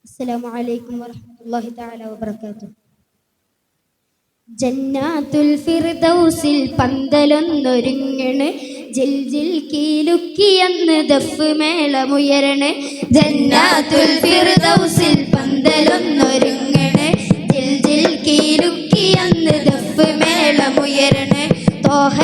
അസ്സലാമു അലൈക്കും വറഹ്മത്തുള്ളാഹി തആല വബറകാതുഹു. ജന്നാത്തുൽ ഫിർദൗസിൽ പന്തലൊന്നൊരുങ്ങണ്, ജിൽ ജിൽ കീലുക്കിയെന്ന് ദഫ് മേളമുയരണേ. ജന്നാത്തുൽ ഫിർദൗസിൽ പന്തലൊന്നൊരുങ്ങണ്, ജിൽ ജിൽ കീലുക്കിയെന്ന് ദഫ് മേളമുയരണേ. തോഹ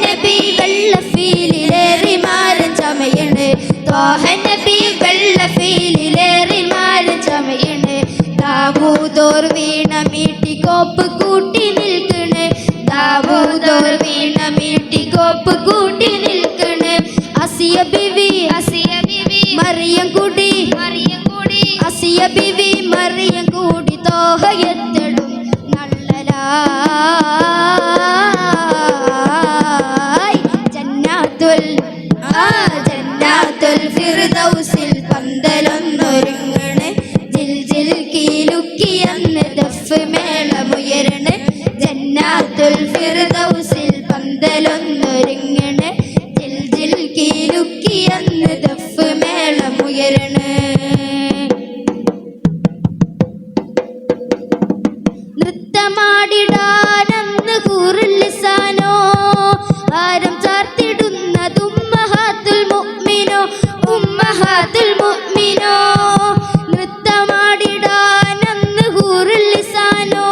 നബി വെള്ളഫീലിലേറി മാരൻ ചമയണ്, തോഹ നബി വെള്ളഫീലിലേറി മാരൻ ചമയണ്. ദാവൂദോർ വീണ മീട്ടി കോപ്പ് കൂട്ടി നിൽക്കണ്, ദാവൂദോർ വീണ മീട്ടി കോപ്പ് കൂട്ടി നിൽക്കണ്. അസിയ ബിവി മറിയം കൂടി, അസിയ ബിവി മറിയം കൂടി തോഹയെത്തടും നള്ളലായി. ജന്നാത്തുൽ ഫിർദൗസിൽ പന്തലൊന്നൊരുങ്ങണ്, ജിൽ ജിൽ കീലുക്കിയെന്ന് ദഫ് മേളമുയരണേ. ജന്നാത്തുൽ ഫിർദൗസിൽ പന്തലൊന്നൊരുങ്ങണ്, ജിൽ ജിൽ കീലുക്കിയെന്ന് ദഫ് മേളമുയരണേ. നൃത്തമാടിടാനന്ന് ഹൂറുൽ ലിസാനോ, ആരം ചാർത്തിടുന്നത് ഉമ്മഹാത്തുൽ മുഅ്മിനോ, ഉമ്മഹാത്തുൽ മുഅ്മിനോ. നൃത്തമാടിടാനന്ന് ഹൂറുൽ ലിസാനോ,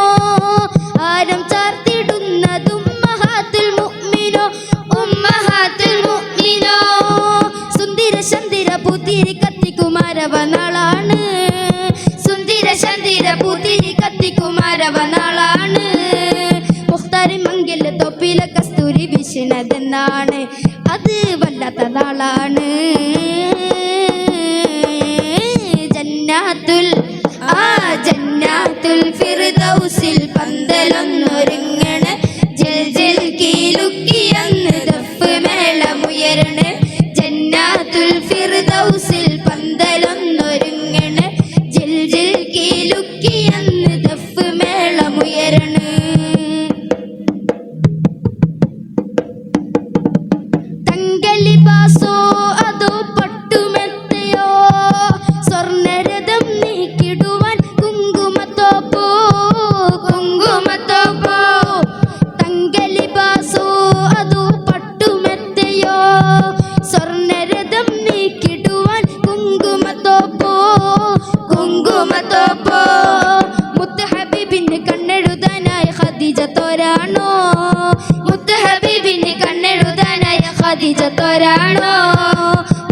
ആരം ചാർത്തിടുന്നത് ഉമ്മഹാത്തുൽ മുഅ്മിനോ, ഉമ്മഹാത്തുൽ മുഅ്മിനോ. സുന്ദര ചന്ദിര പൂത്തിരി കത്തിക്കുമാരവനാളാണ്, സുന്ദര ചന്ദിര പൂത്തിരി കത്തിക്കുമാരവനാളാണ്. മുഖ്താരി മംഗല തൊപ്പില കസ്തൂരി വിഷ്ണതെന്നാണ്, അത് വല്ലാത്ത നാളാണ്. ജന്നാത്തുൽ ഫിർദൗസിൽ പന്തലൊന്നൊരുങ്ങണ്, ജിൽ ജിൽ കീലുക്കിയെന്ന് ദഫ് മേളമുയരണേ. ജന്നാത്തുൽ ഫിർദൗസിൽ പന്തലൊന്നൊരുങ്ങണ്, ജിൽ ജിൽ കീലുക്കിയെന്ന് ദഫ് മേളമുയരണേ. തങ്കലിബാസോ അതോ പട്ടുമെത്തയോ, സ്വർണ്ണരഥം നീക്കിടുവാൻ കുങ്കുമത്തോപ്പോ, കുങ്കുമത്തോപ്പോ. തങ്കലിബാസോ അതോ പട്ടുമെത്തയോ, സ്വർണ്ണരഥം നീക്കിടുവാൻ കുങ്കുമത്തോപ്പോ, കുങ്കുമത്തോപ്പോ. മുത്ത് ഹബീബിന് കണ്ണെഴുതാനായ ഖദീജ തോരാണോ, മുത്ത് ഹബീബിന് കണ്ണെഴുതാനായ ഖദീജ തോരാണോ.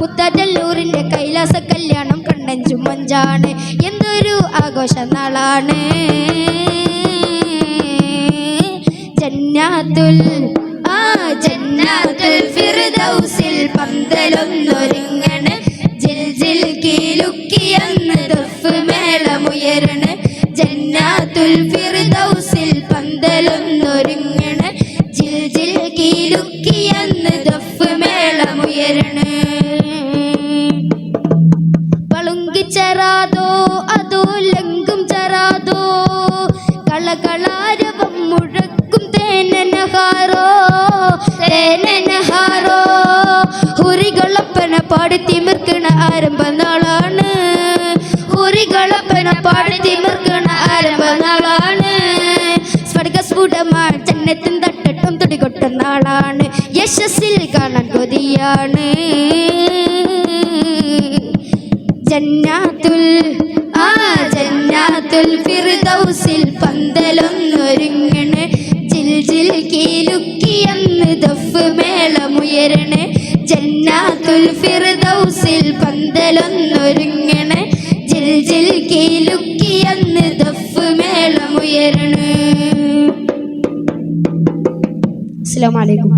മുത്തജല്ലൂരിന്റെ കൈലാസ കല്യാണം കണ്ണഞ്ചും മഞ്ചാണ്, എന്തൊരു ആഘോഷ നാളാണ്. ജന്നാത്തുൽ ഫിർദൗസിൽ പന്തലൊന്നൊരുങ്ങണ്, ജിൽ ജിൽ കീലുക്കിയെന്ന് ദഫ് മേളമുയരണേ. ജന്നാത്തുൽ ഫിർദൗസിൽ പന്തലൊന്നൊരുങ്ങണ്, ജിൽ ജിൽ കീലുക്കിയെന്ന് ദഫ് മേളമുയരണേ. പളുങ്കിച്ചറാതോ അതോ ലങ്കും ചറാതോ, കളകളാരവം മുഴക്കും തേനനഹാരോ, തേനനഹാരോ. ഹുറികളപ്പന പാടി തിമിർക്കണ ആരംഭ നാളാണ്, ഹുറികളപ്പന പാടി തിമിർക്കണ ആരംഭ നാളാണ്. സ്ഫടികസ്ഫുടമാണ് ജന്നത്തും തട്ടട്ടും തുടികൊട്ടും നാളാണ്, യശസ്സിൽ കാണാൻ കൊതിയാണ്. ജന്നാത്തുൽ ഫിർദൗസിൽ പന്തലൊന്നൊരുങ്ങണ്, ജിൽ ജിൽ കീലുക്കിയെന്ന് ദഫ് മേളമുയരണേ. ജന്നാത്തുൽ ഫിർദൗസിൽ പന്തലൊന്നൊരുങ്ങണ്, ജിൽ ജിൽ കീലുക്കിയെന്ന് ദഫ് മേളമുയരണേ. അസ്സലാമു അലൈക്കും.